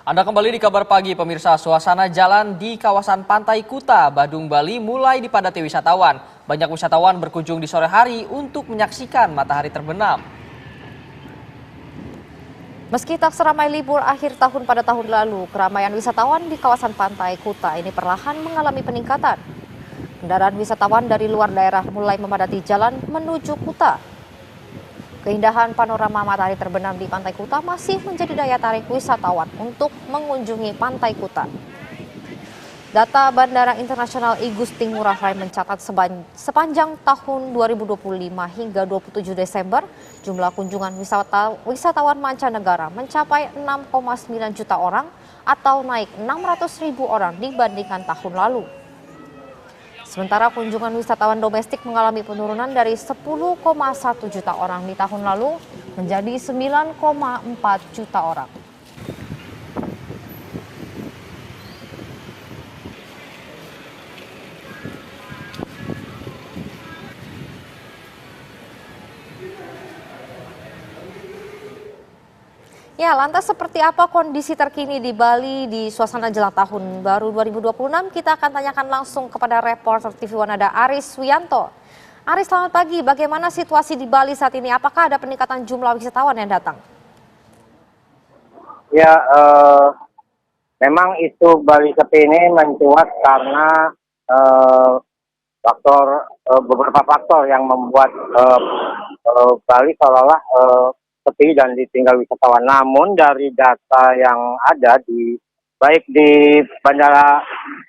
Anda kembali di Kabar Pagi, pemirsa. Suasana jalan di kawasan Pantai Kuta, Badung, Bali mulai dipadati wisatawan. Banyak wisatawan berkunjung di sore hari untuk menyaksikan matahari terbenam. Meski tak seramai libur akhir tahun pada tahun lalu, keramaian wisatawan di kawasan Pantai Kuta ini perlahan mengalami peningkatan. Kendaraan wisatawan dari luar daerah mulai memadati jalan menuju Kuta. Keindahan panorama matahari terbenam di Pantai Kuta masih menjadi daya tarik wisatawan untuk mengunjungi Pantai Kuta. Data Bandara Internasional I Gusti Ngurah Rai mencatat sepanjang tahun 2025 hingga 27 Desember, jumlah kunjungan wisatawan mancanegara mencapai 6,9 juta orang atau naik 600.000 orang dibandingkan tahun lalu. Sementara kunjungan wisatawan domestik mengalami penurunan dari 10,1 juta orang di tahun lalu menjadi 9,4 juta orang. Ya, lantas seperti apa kondisi terkini di Bali di suasana jelang tahun baru 2026? Kita akan tanyakan langsung kepada reporter TV Wanada Aris Wianto. Aris, selamat pagi. Bagaimana situasi di Bali saat ini? Apakah ada peningkatan jumlah wisatawan yang datang? Ya, memang isu Bali sepi ini mencuat karena beberapa faktor yang membuat Bali seolah-olah sepi dan ditinggal wisatawan. Namun dari data yang ada baik di Bandara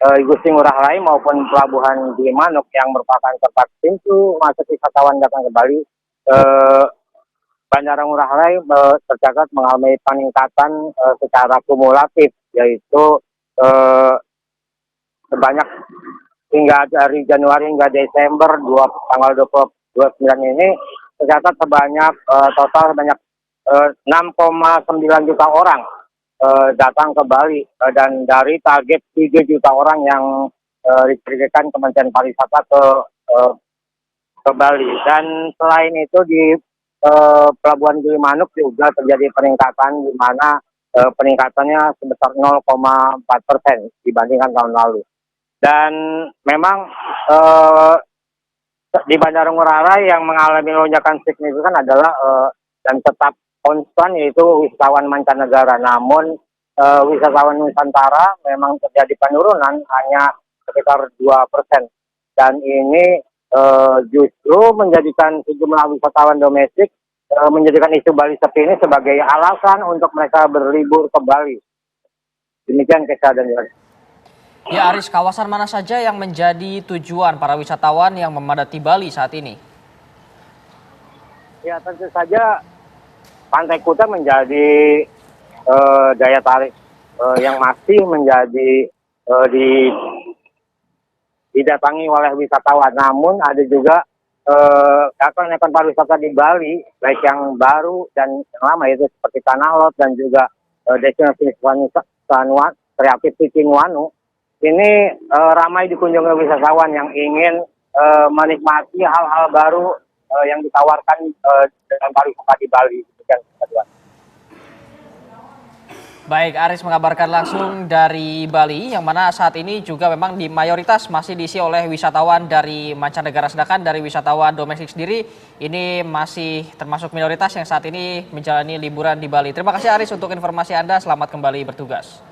I Gusti Ngurah Rai maupun Pelabuhan Gilimanuk yang merupakan tempat pintu masuk wisatawan datang ke Bali, Bandara Ngurah Rai tercatat mengalami peningkatan secara kumulatif, yaitu sebanyak hingga dari Januari hingga Desember tanggal 29 ini tercatat total sebanyak 6,9 juta orang datang ke Bali, dan dari target 3 juta orang yang ditargetkan Kementerian Pariwisata ke Bali. Dan selain itu di Pelabuhan Gilimanuk juga terjadi peningkatan, di mana peningkatannya sebesar 0,4% dibandingkan tahun lalu. Dan memang di Bandara Ngurah Rai yang mengalami lonjakan signifikan adalah dan tetap konstan, yaitu wisatawan mancanegara. Namun wisatawan Nusantara memang terjadi penurunan hanya sekitar 2%. Dan ini justru menjadikan sejumlah wisatawan domestik menjadikan isu Bali sepi ini sebagai alasan untuk mereka berlibur ke Bali. Demikian Kesa dan Yohanes. Ya Aris, kawasan mana saja yang menjadi tujuan para wisatawan yang memadati Bali saat ini? Ya, tentu saja Pantai Kuta menjadi daya tarik yang masih menjadi didatangi oleh wisatawan. Namun ada juga ekon pariwisata di Bali, baik yang baru dan yang lama, yaitu seperti Tanah Lot dan juga destinasi kreatif Nuanu. Ini ramai dikunjungi wisatawan yang ingin menikmati hal-hal baru yang ditawarkan dengan pariwisata di Bali. Baik, Aris mengabarkan langsung dari Bali, yang mana saat ini juga memang di mayoritas masih diisi oleh wisatawan dari mancanegara, sedangkan dari wisatawan domestik sendiri ini masih termasuk minoritas yang saat ini menjalani liburan di Bali. Terima kasih Aris untuk informasi Anda, selamat kembali bertugas.